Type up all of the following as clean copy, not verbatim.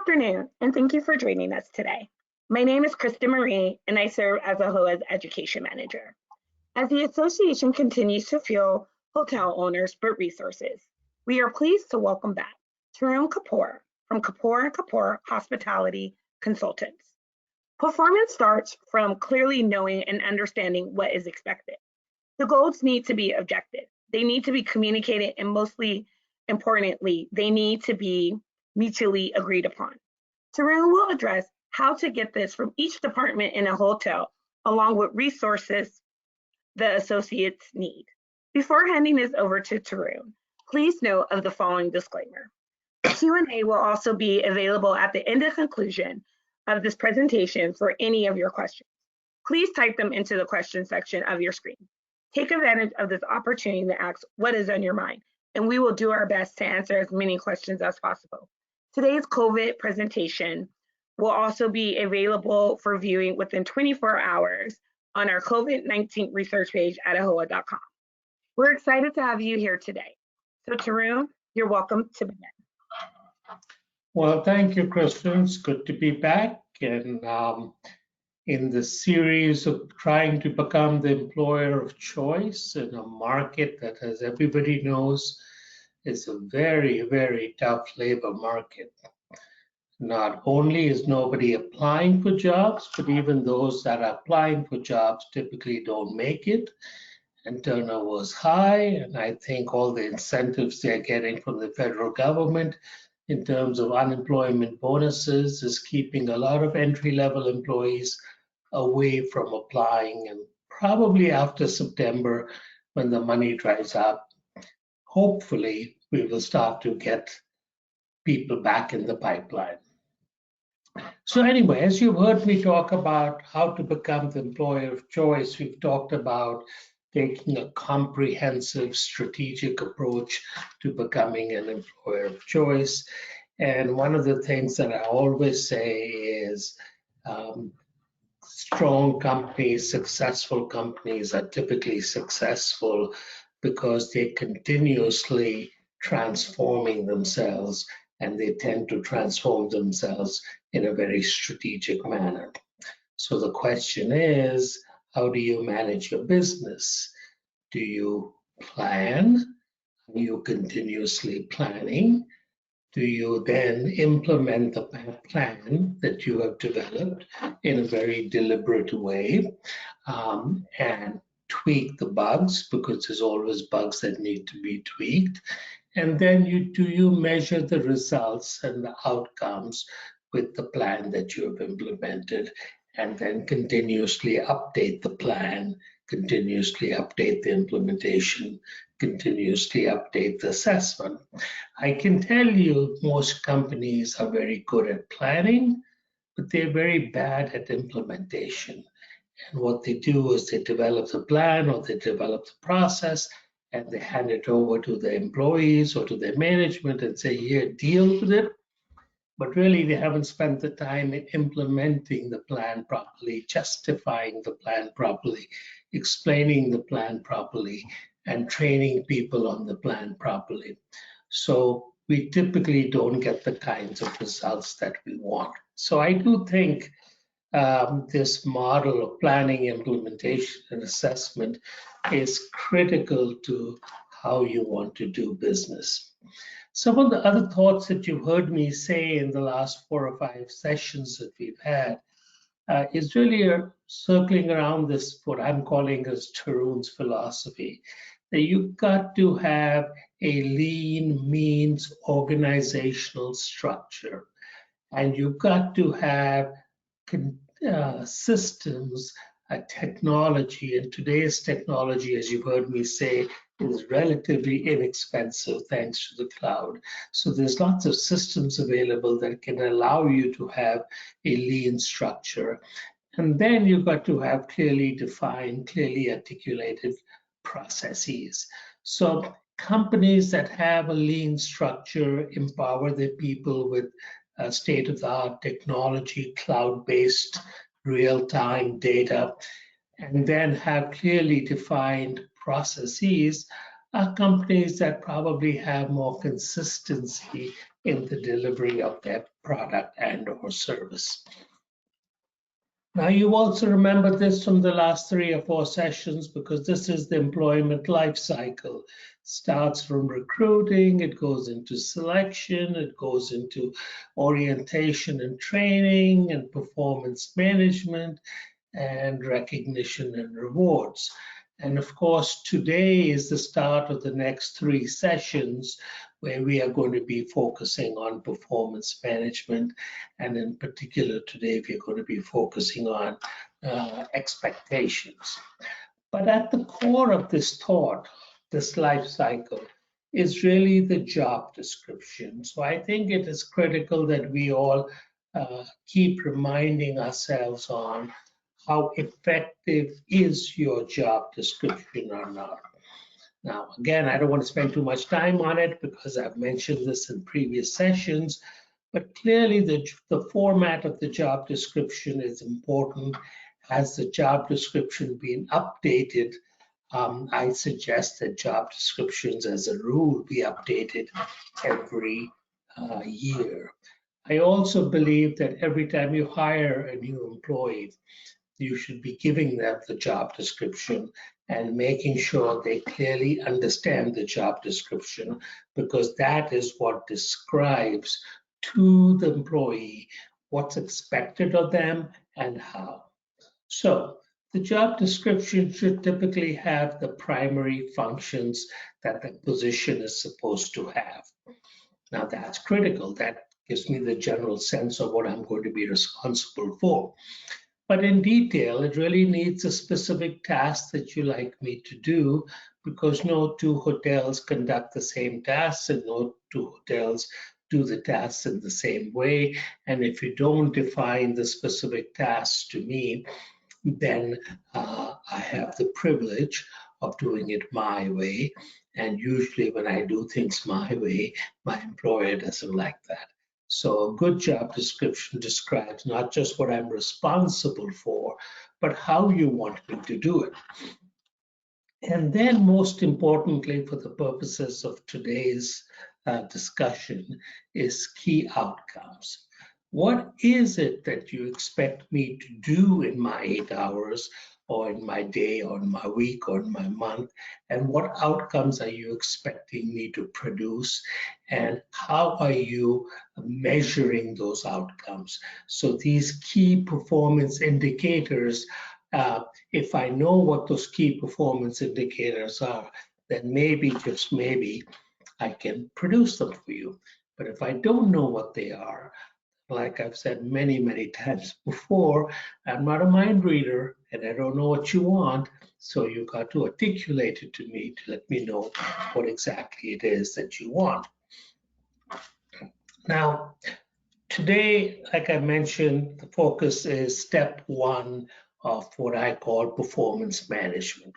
afternoon, and thank you for joining us today. My name is Kristen Marie, and I serve as AHOA's Education Manager. As the association continues to fuel hotel owners for resources, we are pleased to welcome back Tarun Kapoor from Kapoor & Kapoor Hospitality Consultants. Performance starts from clearly knowing and understanding what is expected. The goals need to be objective. They need to be communicated, and mostly importantly, they need to be mutually agreed upon. Tarun will address how to get this from each department in a hotel, along with resources the associates need. Before handing this over to Tarun, please note of the following disclaimer. Q&A will also be available at the end and conclusion of this presentation for any of your questions. Please type them into the question section of your screen. Take advantage of this opportunity to ask what is on your mind, and we will do our best to answer as many questions as possible. Today's COVID presentation will also be available for viewing within 24 hours on our COVID-19 research page at ahoa.com. We're excited to have you here today. So Tarun, you're welcome to begin. Well, thank you, Kristen. It's good to be back. And in the series of trying to become the employer of choice in a market that, as everybody knows, is a very, very tough labor market. Not only is nobody applying for jobs, but even those that are applying for jobs typically don't make it, and turnover is high. And I think all the incentives they're getting from the federal government in terms of unemployment bonuses is keeping a lot of entry-level employees away from applying. And probably after September, when the money dries up, hopefully we will start to get people back in the pipeline. So anyway, as you've heard me talk about how to become the employer of choice, we've talked about taking a comprehensive strategic approach to becoming an employer of choice. And one of the things that I always say is strong companies, successful companies are typically successful because they're continuously transforming themselves, and they tend to transform themselves in a very strategic manner. So the question is, how do you manage your business? Do you plan? Are you continuously planning? Do you then implement the plan that you have developed in a very deliberate way and tweak the bugs, because there's always bugs that need to be tweaked? And then do you measure the results and the outcomes with the plan that you have implemented, and then continuously update the plan, continuously update the implementation, continuously update the assessment? I can tell you most companies are very good at planning, but they're very bad at implementation. And what they do is they develop the plan or they develop the process, and they hand it over to the employees or to their management and say, here, deal with it. But really, they haven't spent the time in implementing the plan properly, justifying the plan properly, explaining the plan properly, and training people on the plan properly. So we typically don't get the kinds of results that we want. So I do think this model of planning, implementation, and assessment is critical to how you want to do business. Some of the other thoughts that you've heard me say in the last 4 or 5 sessions that we've had is really circling around this, what I'm calling as Tarun's philosophy, that you've got to have a lean, means organizational structure, and you've got to have systems, technology. And today's technology, as you've heard me say, is relatively inexpensive thanks to the cloud. So there's lots of systems available that can allow you to have a lean structure. And then you've got to have clearly defined, clearly articulated processes. So companies that have a lean structure empower their people with state-of-the-art technology, cloud-based real-time data, and then have clearly defined processes, are companies that probably have more consistency in the delivery of their product and or service. Now, you also remember this from the last 3 or 4 sessions, because this is the employment life cycle. Starts from recruiting, it goes into selection, it goes into orientation and training and performance management and recognition and rewards. And of course, today is the start of the next 3 sessions where we are going to be focusing on performance management. And in particular, today, we're going to be focusing on expectations. But at the core of this thought, this life cycle, is really the job description. So I think it is critical that we all keep reminding ourselves on how effective is your job description or not. Now, again, I don't want to spend too much time on it because I've mentioned this in previous sessions, but clearly the format of the job description is important. Has the job description been updated? I suggest that job descriptions as a rule be updated every year. I also believe that every time you hire a new employee, you should be giving them the job description and making sure they clearly understand the job description, because that is what describes to the employee what's expected of them and how. So the job description should typically have the primary functions that the position is supposed to have. Now that's critical. That gives me the general sense of what I'm going to be responsible for. But in detail, it really needs a specific task that you like me to do, because no 2 hotels conduct the same tasks and no 2 hotels do the tasks in the same way. And if you don't define the specific tasks to me, then I have the privilege of doing it my way. And usually when I do things my way, my employer doesn't like that. So a good job description describes not just what I'm responsible for, but how you want me to do it. And then most importantly, for the purposes of today's discussion, is key outcomes. What is it that you expect me to do in my 8 hours or in my day or in my week or in my month? And what outcomes are you expecting me to produce? And how are you measuring those outcomes? So these key performance indicators, if I know what those key performance indicators are, then maybe, just maybe, I can produce them for you. But if I don't know what they are, like I've said many, many times before, I'm not a mind reader and I don't know what you want. So you got to articulate it to me to let me know what exactly it is that you want. Now, today, like I mentioned, the focus is step 1 of what I call performance management.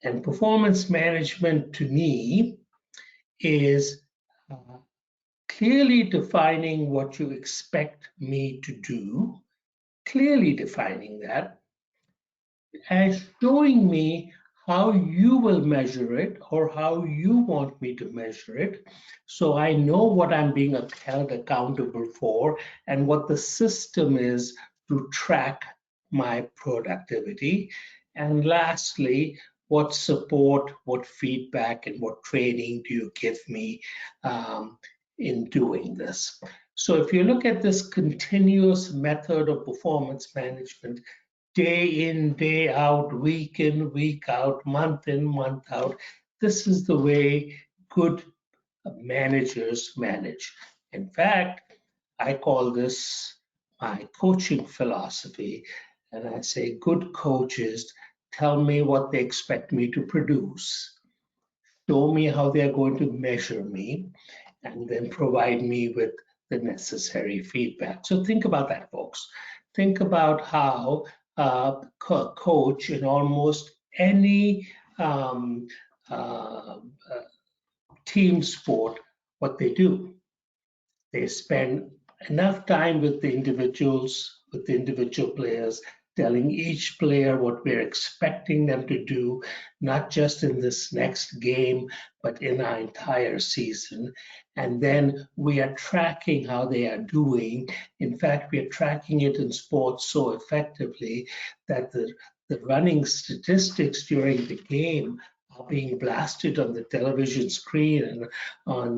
And performance management to me is clearly defining what you expect me to do, clearly defining that, and showing me how you will measure it or how you want me to measure it, so I know what I'm being held accountable for and what the system is to track my productivity. And lastly, what support, what feedback, and what training do you give me in doing this? So if you look at this continuous method of performance management, day in, day out, week in, week out, month in, month out, this is the way good managers manage. In fact, I call this my coaching philosophy. And I say, good coaches tell me what they expect me to produce, show me how they're going to measure me, and then provide me with the necessary feedback. So think about that, folks. Think about how a coach in almost any team sport, what they do. They spend enough time with the individuals, with the individual players, telling each player what we're expecting them to do, not just in this next game, but in our entire season. And then we are tracking how they are doing. In fact, we are tracking it in sports so effectively that the running statistics during the game are being blasted on the television screen and on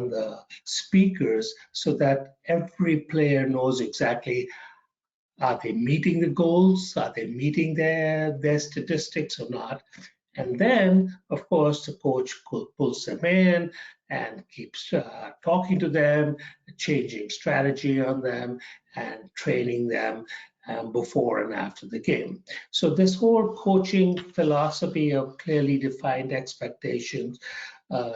the speakers so that every player knows exactly, are they meeting the goals? Are they meeting their statistics or not? And then, of course, the coach pulls them in and keeps talking to them, changing strategy on them, and training them before and after the game. So this whole coaching philosophy of clearly defined expectations,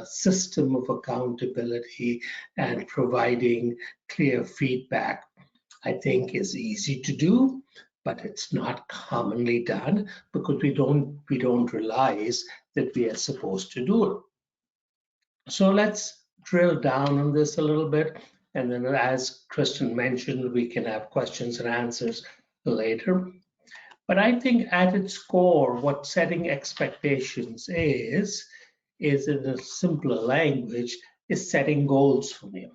system of accountability, and providing clear feedback, I think is easy to do, but it's not commonly done because we don't realize that we are supposed to do it. So let's drill down on this a little bit, and then as Kristen mentioned, we can have questions and answers later. But I think at its core, what setting expectations is in a simpler language, is setting goals for me.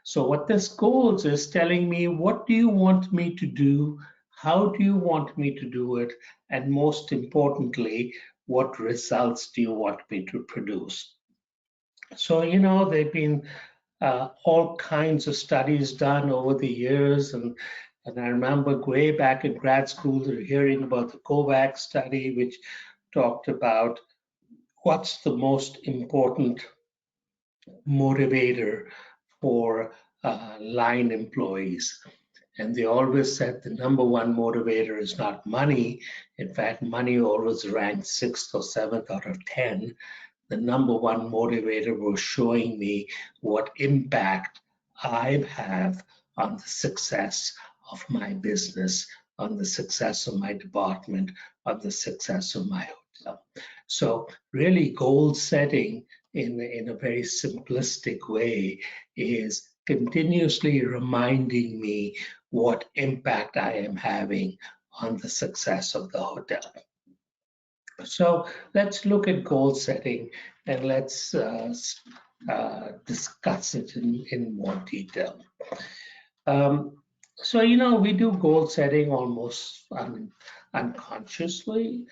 So what this goals is telling me, what do you want me to do? How do you want me to do it? And most importantly, what results do you want me to produce? So, there've been all kinds of studies done over the years. And I remember way back in grad school, hearing about the COVAX study, which talked about what's the most important motivator for line employees. And they always said the number one motivator is not money. In fact, money always ranked sixth or seventh out of 10. The number one motivator was showing me what impact I have on the success of my business, on the success of my department, on the success of my hotel. So really goal setting in a very simplistic way is continuously reminding me what impact I am having on the success of the hotel. So let's look at goal setting and let's discuss it in more detail. So, we do goal setting almost unconsciously.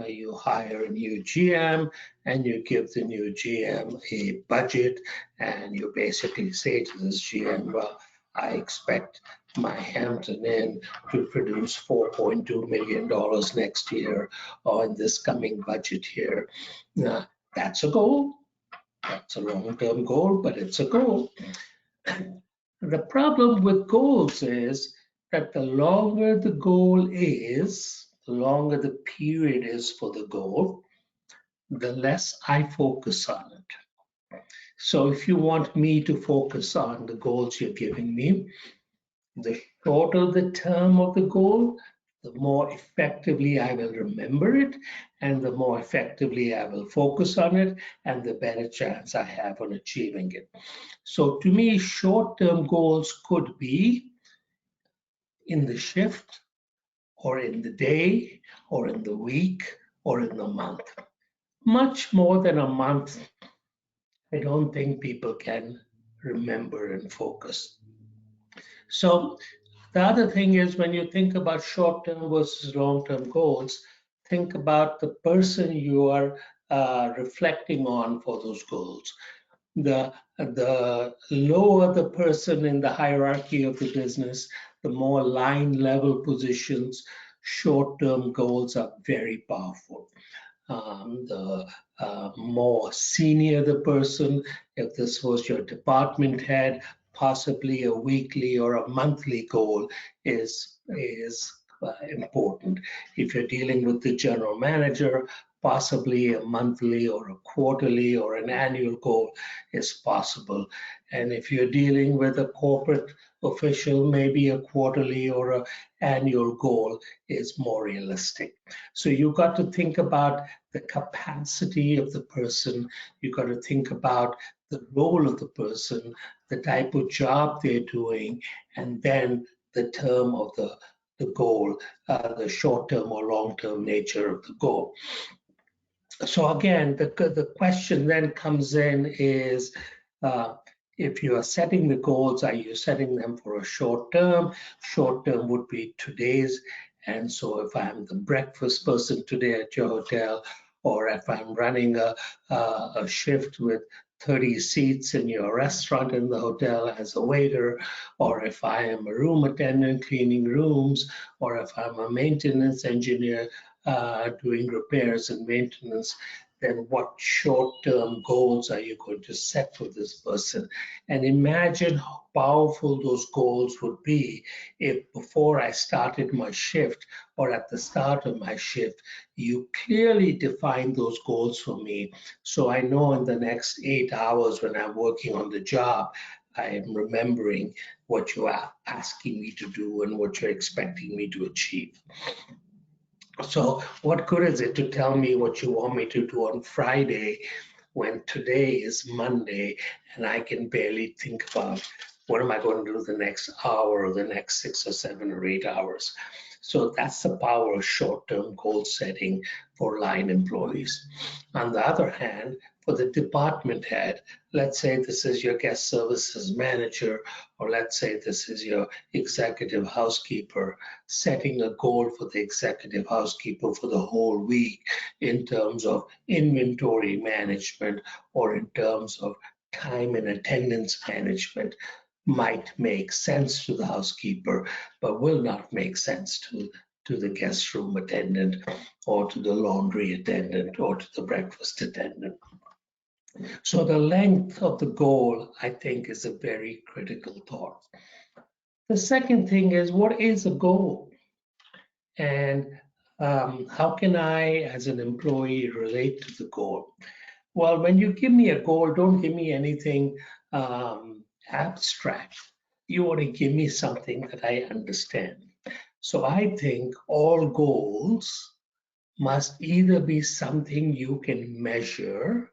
You hire a new GM and you give the new GM a budget, and you basically say to this GM, well, I expect my Hampton Inn to produce $4.2 million next year or in this coming budget year. That's a goal. That's a long-term goal, but it's a goal. The problem with goals is that the longer the goal is, the longer the period is for the goal, the less I focus on it. So if you want me to focus on the goals you're giving me, the shorter the term of the goal, the more effectively I will remember it, and the more effectively I will focus on it, and the better chance I have on achieving it. So to me, short-term goals could be in the shift, or in the day, or in the week, or in the month. Much more than a month, I don't think people can remember and focus. So the other thing is, when you think about short-term versus long-term goals, think about the person you are reflecting on for those goals. The lower the person in the hierarchy of the business, the more line level positions, short-term goals are very powerful. The more senior the person, if this was your department head, possibly a weekly or a monthly goal is important. If you're dealing with the general manager, possibly a monthly or a quarterly or an annual goal is possible. And if you're dealing with a corporate official, maybe a quarterly or an annual goal is more realistic. So you've got to think about the capacity of the person. You've got to think about the role of the person, the type of job they're doing, and then the term of the the goal, the short-term or long-term nature of the goal. So again, the question then comes in is, if you are setting the goals, are you setting them for a short term? Short term would be today's. And so if I'm the breakfast person today at your hotel, or if I'm running a shift with 30 seats in your restaurant in the hotel as a waiter, or if I am a room attendant cleaning rooms, or if I'm a maintenance engineer doing repairs and maintenance, then what short-term goals are you going to set for this person? And imagine how powerful those goals would be if before I started my shift or at the start of my shift, you clearly define those goals for me. So I know in the next 8 hours when I'm working on the job, I am remembering what you are asking me to do and what you're expecting me to achieve. So what good is it to tell me what you want me to do on Friday when today is Monday and I can barely think about what am I going to do the next hour or the next 6 or 7 or 8 hours? So that's the power of short-term goal setting for line employees. On the other hand, for the department head, let's say this is your guest services manager, or let's say this is your executive housekeeper, setting a goal for the executive housekeeper for the whole week in terms of inventory management or in terms of time and attendance management might make sense to the housekeeper, but will not make sense to the guest room attendant or to the laundry attendant or to the breakfast attendant. So the length of the goal, I think, is a very critical thought. The second thing is, what is a goal? And how can I, as an employee, relate to the goal? Well, when you give me a goal, don't give me anything abstract. You want to give me something that I understand. So I think all goals must either be something you can measure,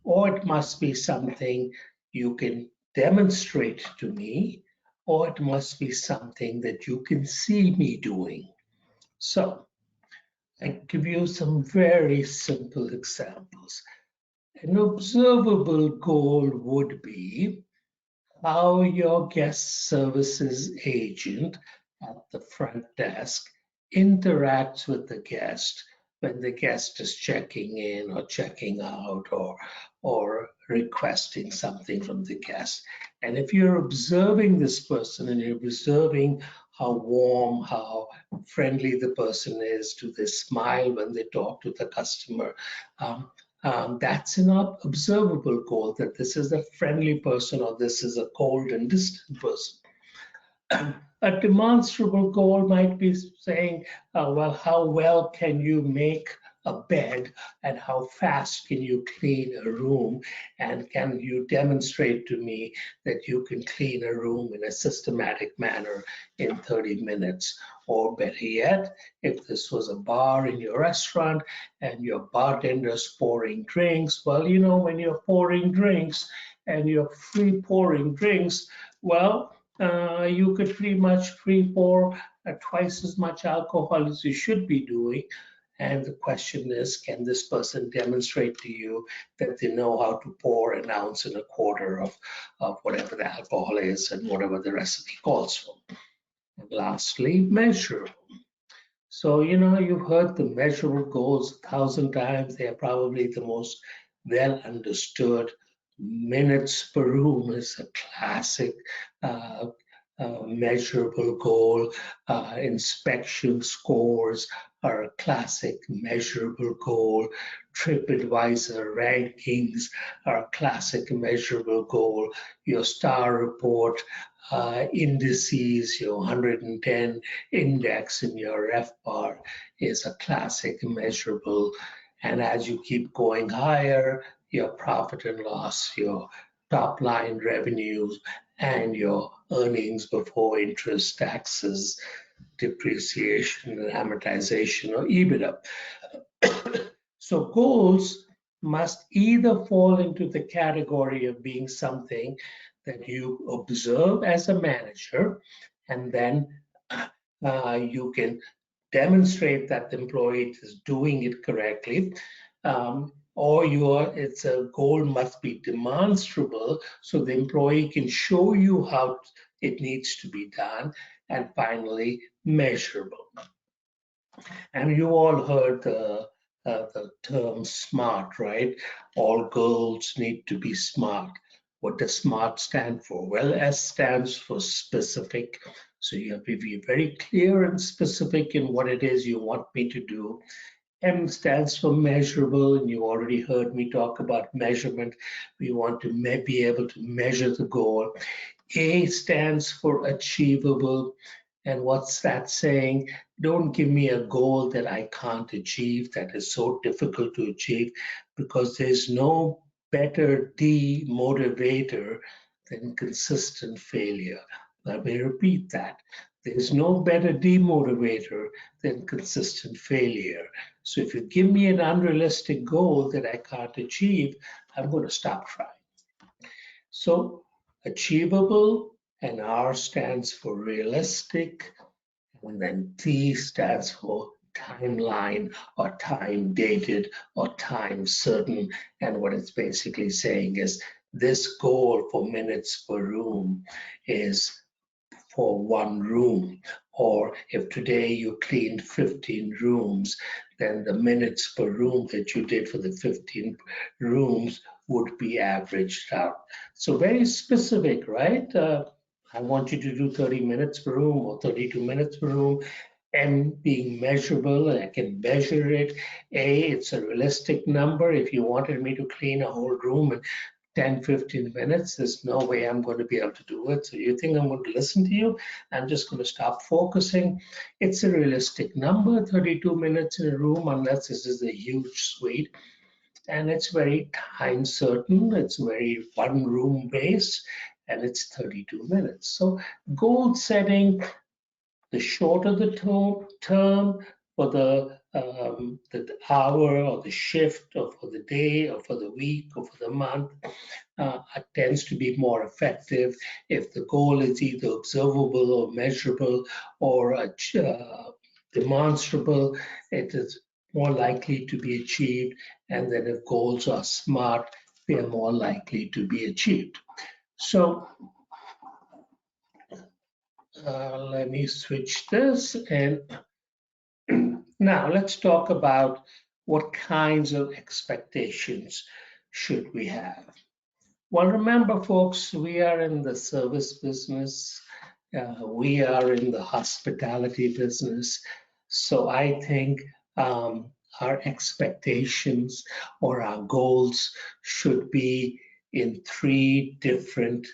or it must be something you can demonstrate to me, or it must be something that you can see me doing. So I give you some very simple examples. An observable goal would be how your guest services agent at the front desk interacts with the guest when the guest is checking in or checking out or requesting something from the guest. And if you're observing this person and you're observing how warm, how friendly the person is, do they smile when they talk to the customer, that's an observable goal, that this is a friendly person or this is a cold and distant person. A demonstrable goal might be saying, well, how well can you make a bed and how fast can you clean a room, and can you demonstrate to me that you can clean a room in a systematic manner in 30 minutes? Or better yet, if this was a bar in your restaurant and your bartender's pouring drinks, well, you know, when you're pouring drinks and you're free pouring drinks, well, you could pretty much free pour twice as much alcohol as you should be doing. And the question is, can this person demonstrate to you that they know how to pour an ounce and a quarter of whatever the alcohol is and whatever the recipe calls for? And lastly, measurable. So, you know, you've heard the measurable goals 1,000 times. They are probably the most well understood. Minutes per room is a classic measurable goal. Inspection scores are a classic measurable goal. TripAdvisor rankings are a classic measurable goal. Your star report indices, your 110 index in your REFBAR is a classic measurable. And as you keep going higher, your profit and loss, your top line revenues, and your earnings before interest, taxes, depreciation, and amortization, or EBITDA. So goals must either fall into the category of being something that you observe as a manager and then You can demonstrate that the employee is doing it correctly, or it's a goal must be demonstrable so the employee can show you how it needs to be done, and finally measurable. And you all heard the term SMART, right? All goals need to be SMART. What does SMART stand for? Well, S stands for specific. So you have to be very clear and specific in what it is you want me to do. M stands for measurable, and you already heard me talk about measurement. We want to be able to measure the goal. A stands for achievable. And what's that saying? Don't give me a goal that I can't achieve, that is so difficult to achieve, because there's no better demotivator than consistent failure. Let me repeat that. There's no better demotivator than consistent failure. So if you give me an unrealistic goal that I can't achieve, I'm going to stop trying. So achievable, and R stands for realistic, and then T stands for timeline or time dated or time certain. And what it's basically saying is this goal for minutes per room is for one room. Or if today you cleaned 15 rooms, then the minutes per room that you did for the 15 rooms would be averaged out. So very specific, right? I want you to do 30 minutes per room or 32 minutes per room. M being measurable, and I can measure it. A, it's a realistic number. If you wanted me to clean a whole room in 10, 15 minutes, there's no way I'm going to be able to do it. So you think I'm going to listen to you? I'm just going to stop focusing. It's a realistic number, 32 minutes in a room, unless this is a huge suite. And it's very time certain. It's very one room based, and it's 32 minutes. So goal setting, the shorter the term for the hour or the shift or for the day or for the week or for the month, tends to be more effective if the goal is either observable or measurable or demonstrable. It is more likely to be achieved, and then if goals are SMART, they are more likely to be achieved. So let me switch this, and now let's talk about what kinds of expectations should we have. Well, remember, folks, we are in the service business. We are in the hospitality business. So I think our expectations or our goals should be in three different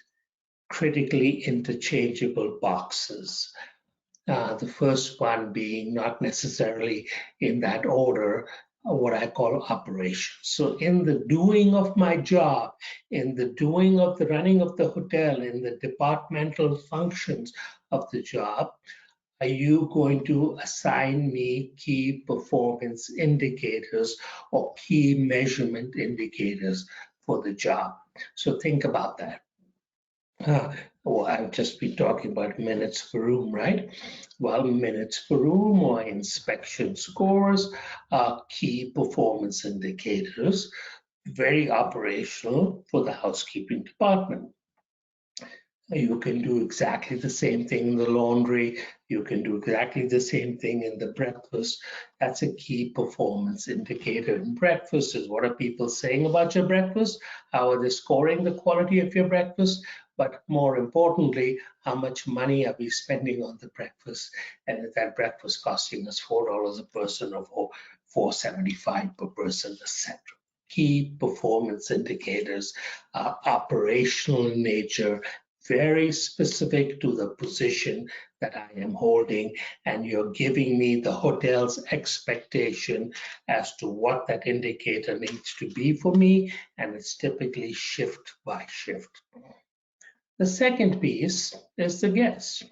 critically interchangeable boxes. The first one being not necessarily in that order, what I call operations. So in the doing of my job, in the doing of the running of the hotel, in the departmental functions of the job, are you going to assign me key performance indicators or key measurement indicators for the job? So think about that. Well, I've just been talking about minutes per room, right? Well, minutes per room or inspection scores are key performance indicators, very operational for the housekeeping department. You can do exactly the same thing in the laundry. You can do exactly the same thing in the breakfast. That's a key performance indicator in breakfast is what are people saying about your breakfast? How are they scoring the quality of your breakfast? But more importantly, how much money are we spending on the breakfast? And is that breakfast costing us $4 a person or $4.75 per person, etc. Key performance indicators are operational in nature, very specific to the position that I am holding, and you're giving me the hotel's expectation as to what that indicator needs to be for me, and it's typically shift by shift. The second piece is the guest.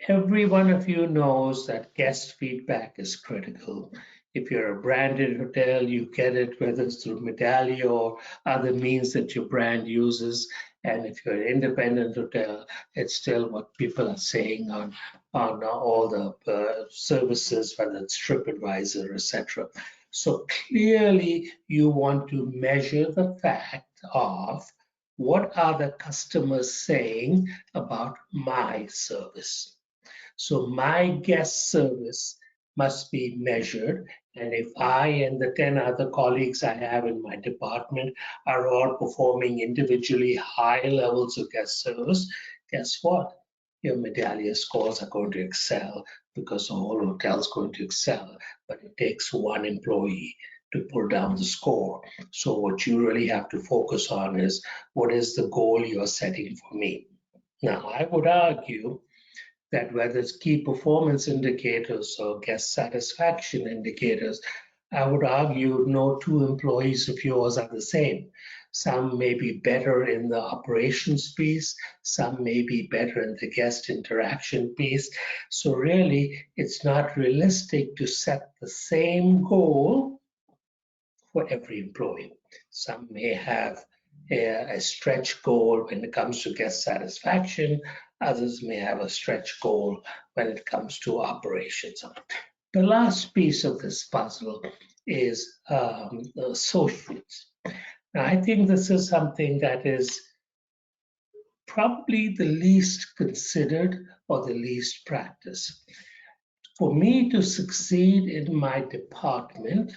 Every one of you knows that guest feedback is critical. If you're a branded hotel, you get it, whether it's through Medallia or other means that your brand uses. And if you're an independent hotel, it's still what people are saying on all the services, whether it's TripAdvisor, etc. So clearly, you want to measure the fact of what are the customers saying about my service. So my guest service must be measured. And if I and the 10 other colleagues I have in my department are all performing individually high levels of guest service, guess what? Your medallion scores are going to excel because the whole hotel is going to excel. But it takes one employee to pull down the score. So what you really have to focus on is what is the goal you're setting for me? Now, I would argue that whether it's key performance indicators or guest satisfaction indicators, I would argue no two employees of yours are the same. Some may be better in the operations piece, some may be better in the guest interaction piece. So really, it's not realistic to set the same goal for every employee. Some may have a stretch goal when it comes to guest satisfaction. Others may have a stretch goal when it comes to operations. The last piece of this puzzle is the associates. Now, I think this is something that is probably the least considered or the least practiced. For me to succeed in my department,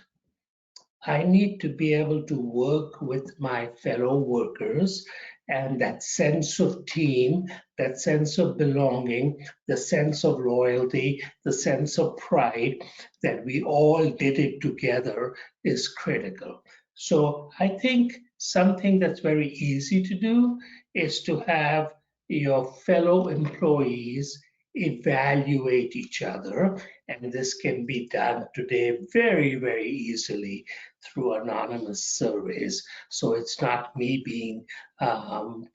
I need to be able to work with my fellow workers, and that sense of team, that sense of belonging, the sense of loyalty, the sense of pride that we all did it together is critical. So I think something that's very easy to do is to have your fellow employees evaluate each other. And this can be done today very, very easily through anonymous surveys. So it's not me being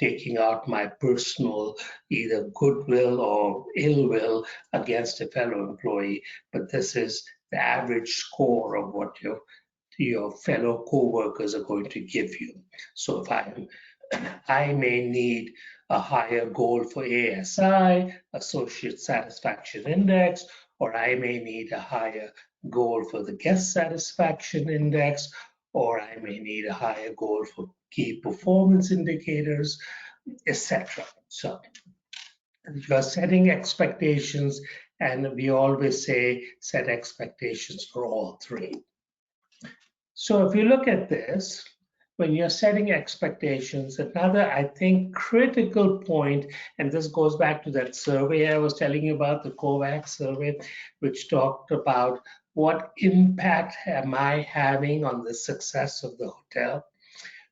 taking out my personal either goodwill or ill will against a fellow employee, but this is the average score of what your fellow co-workers are going to give you. So if I may need a higher goal for ASI, Associate Satisfaction Index, or I may need a higher goal for the Guest Satisfaction Index, or I may need a higher goal for key performance indicators, etc. So you're setting expectations, and we always say set expectations for all three. So if you look at this, when you're setting expectations, another, I think, critical point, and this goes back to that survey I was telling you about, the COVAX survey, which talked about what impact am I having on the success of the hotel.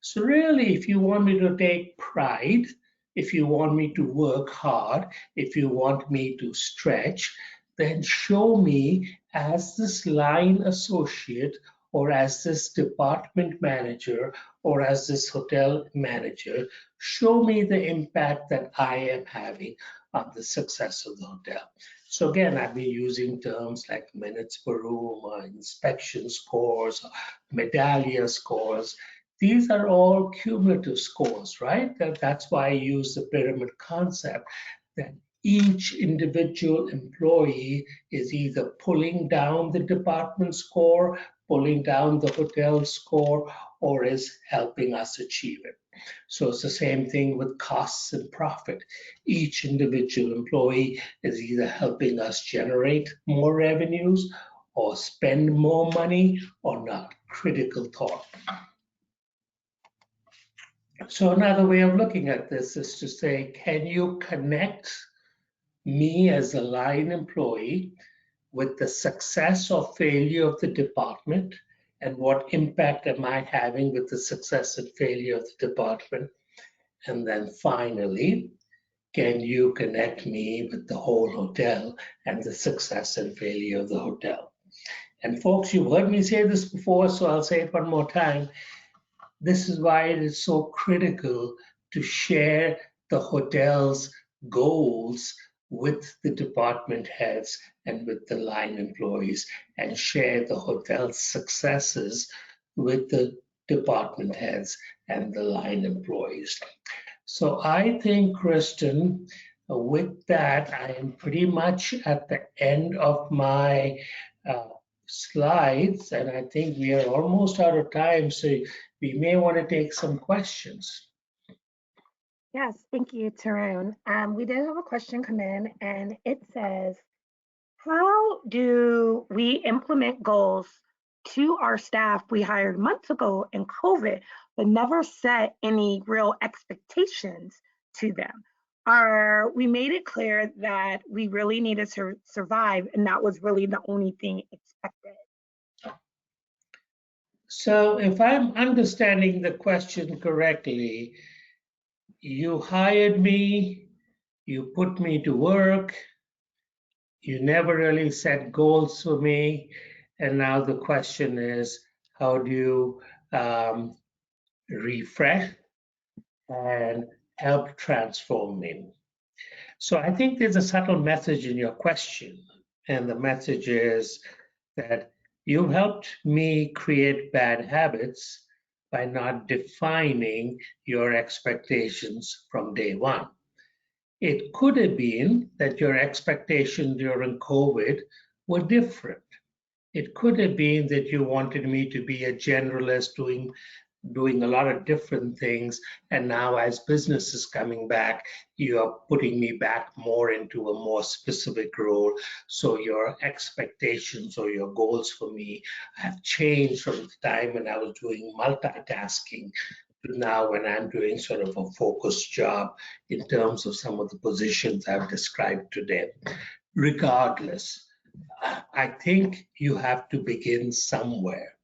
So really, if you want me to take pride, if you want me to work hard, if you want me to stretch, then show me as this line associate or as this department manager or as this hotel manager, show me the impact that I am having on the success of the hotel. So again, I've been using terms like minutes per room, or inspection scores, medallion scores. These are all cumulative scores, right? That's why I use the pyramid concept, that each individual employee is either pulling down the department score, pulling down the hotel score, or is helping us achieve it. So it's the same thing with costs and profit. Each individual employee is either helping us generate more revenues or spend more money or not. Critical thought. So another way of looking at this is to say, can you connect me as a line employee with the success or failure of the department, and what impact am I having with the success and failure of the department? And then finally, can you connect me with the whole hotel and the success and failure of the hotel? And folks, you've heard me say this before, so I'll say it one more time. This is why it is so critical to share the hotel's goals with the department heads and with the line employees, and share the hotel's successes with the department heads and the line employees. So I think, Kristen, with that, I am pretty much at the end of my uh, slides, and I think we are almost out of time, so we may want to take some questions. Yes, thank you, Tarun. We did have a question come in, and it says, how do we implement goals to our staff we hired months ago in COVID, but never set any real expectations to them? We made it clear that we really needed to survive, and that was really the only thing expected. So if I'm understanding the question correctly, you hired me, you put me to work, you never really set goals for me, and now the question is, how do you refresh and help transform me? So I think there's a subtle message in your question, and the message is that you helped me create bad habits by not defining your expectations from day one. It could have been that your expectations during COVID were different. It could have been that you wanted me to be a generalist doing a lot of different things, and now as business is coming back, you're putting me back more into a more specific role. So your expectations or your goals for me have changed from the time when I was doing multitasking to now when I'm doing sort of a focused job in terms of some of the positions I've described today. Regardless, I think you have to begin somewhere.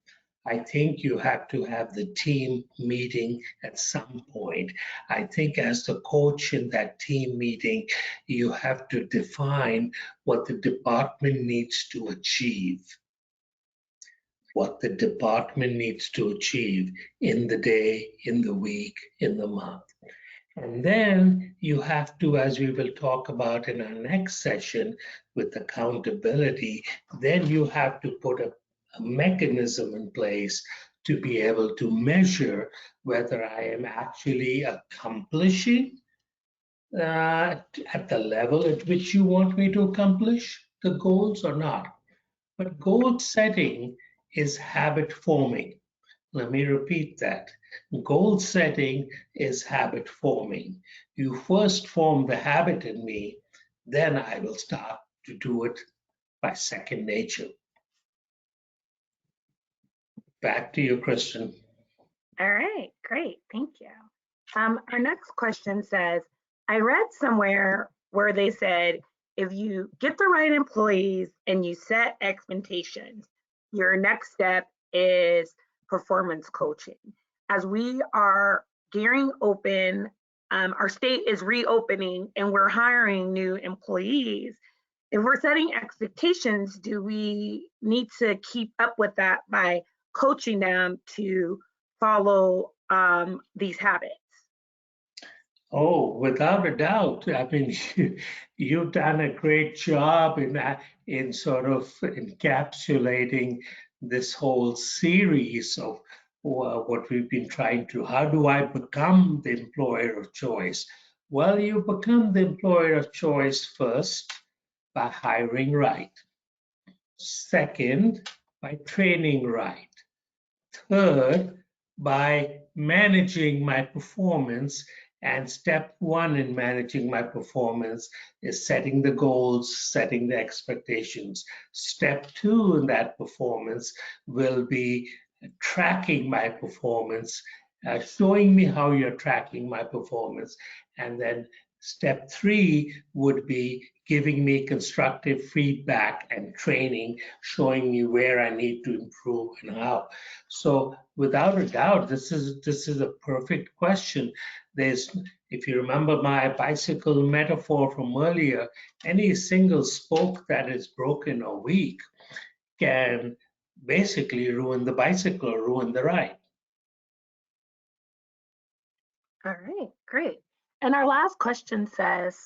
I think you have to have the team meeting at some point. I think as the coach in that team meeting, you have to define what the department needs to achieve, what the department needs to achieve in the day, in the week, in the month. And then you have to, as we will talk about in our next session with accountability, then you have to put a mechanism in place to be able to measure whether I am actually accomplishing at the level at which you want me to accomplish the goals or not. But goal setting is habit forming. Let me repeat that. Goal setting is habit forming. You first form the habit in me, then I will start to do it by second nature. Back to you, Kristen. All right, great, thank you. Our next question says, I read somewhere where they said, if you get the right employees and you set expectations, your next step is performance coaching. As we are gearing open, our state is reopening and we're hiring new employees. If we're setting expectations, do we need to keep up with that by coaching them to follow these habits? Oh, without a doubt. I mean, you've done a great job in sort of encapsulating this whole series of what we've been trying to. How do I become the employer of choice? Well, you become the employer of choice first by hiring right. Second, by training right. Third, by managing my performance. And step one in managing my performance is setting the goals, setting the expectations. Step two in that performance will be tracking my performance, showing me how you're tracking my performance. And then step three would be giving me constructive feedback and training, showing me where I need to improve and how. So without a doubt, this is a perfect question. There's, if you remember my bicycle metaphor from earlier, any single spoke that is broken or weak can basically ruin the bicycle or ruin the ride. All right, great. And our last question says,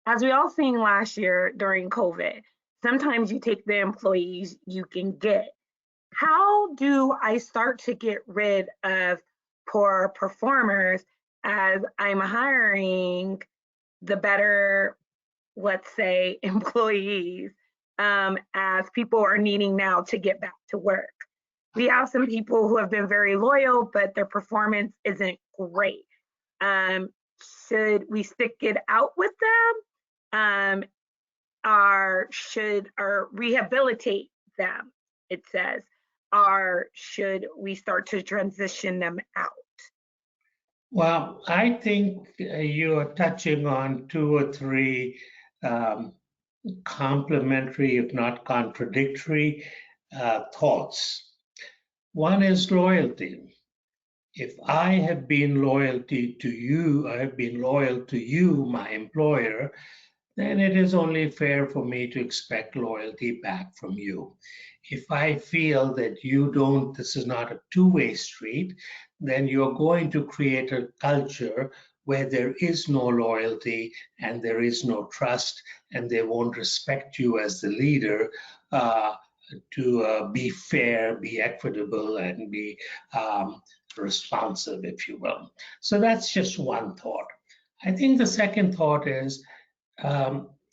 as we all seen last year during COVID, sometimes you take the employees you can get. How do I start to get rid of poor performers as I'm hiring, the better, let's say, employees, as people are needing now to get back to work. We have some people who have been very loyal, but their performance isn't great. Um, should we stick it out with them? Or rehabilitate them, it says, or should we start to transition them out? Well, I think you are touching on two or three um, complementary, if not contradictory, thoughts. One is loyalty. If I have been loyalty to you, I have been loyal to you, my employer, then it is only fair for me to expect loyalty back from you. If I feel that you don't, this is not a two-way street, then you're going to create a culture where there is no loyalty and there is no trust, and they won't respect you as the leader to be fair, be equitable, and be responsive, if you will. So that's just one thought. I think the second thought is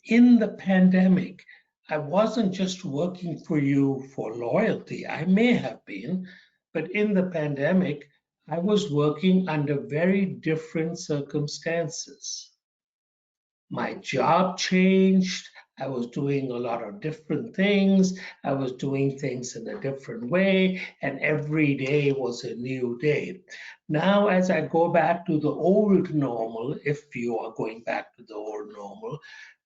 in the pandemic, I wasn't just working for you for loyalty. I may have been, but in the pandemic, I was working under very different circumstances. My job changed. I was doing a lot of different things. I was doing things in a different way, and every day was a new day. Now, as I go back to the old normal, if you are going back to the old normal,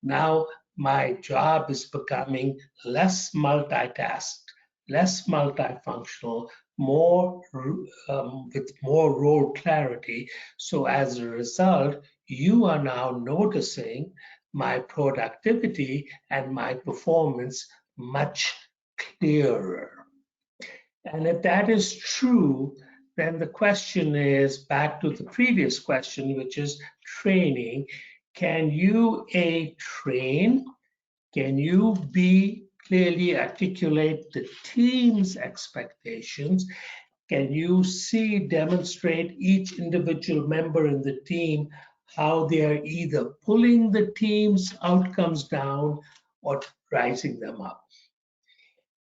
now my job is becoming less multitasked, less multifunctional, more with more role clarity. So as a result, you are now noticing my productivity and my performance much clearer. And if that is true, then the question is back to the previous question, which is training. Can you A, train? Can you B, clearly articulate the team's expectations? Can you see, demonstrate each individual member in the team how they are either pulling the team's outcomes down or rising them up?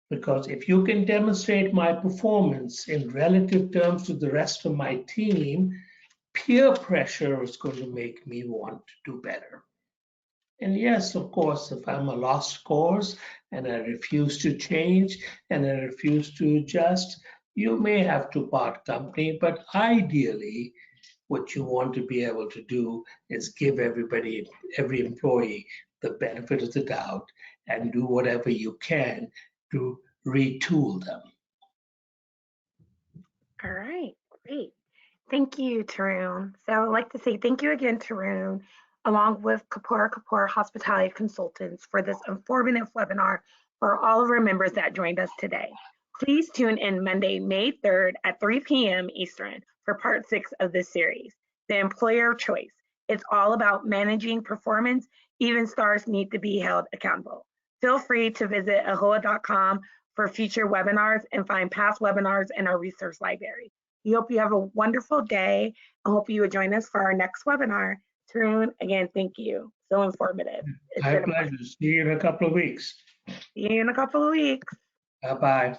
Because if you can demonstrate my performance in relative terms to the rest of my team, peer pressure is going to make me want to do better. And yes, of course, if I'm a lost cause and I refuse to change and I refuse to adjust, you may have to part company, but ideally, what you want to be able to do is give everybody, every employee, the benefit of the doubt and do whatever you can to retool them. All right, great. Thank you, Tarun. So I'd like to say thank you again, Tarun, along with Kapoor Hospitality Consultants for this informative webinar for all of our members that joined us today. Please tune in Monday, May 3rd at 3 p.m. Eastern for part 6 of this series, The Employer of Choice. It's all about managing performance. Even stars need to be held accountable. Feel free to visit ahoa.com for future webinars and find past webinars in our resource library. We hope you have a wonderful day. I hope you would join us for our next webinar. Tarun, again, thank you. So informative. It's My been a pleasure. See you in a couple of weeks. See you in a couple of weeks. Bye-bye.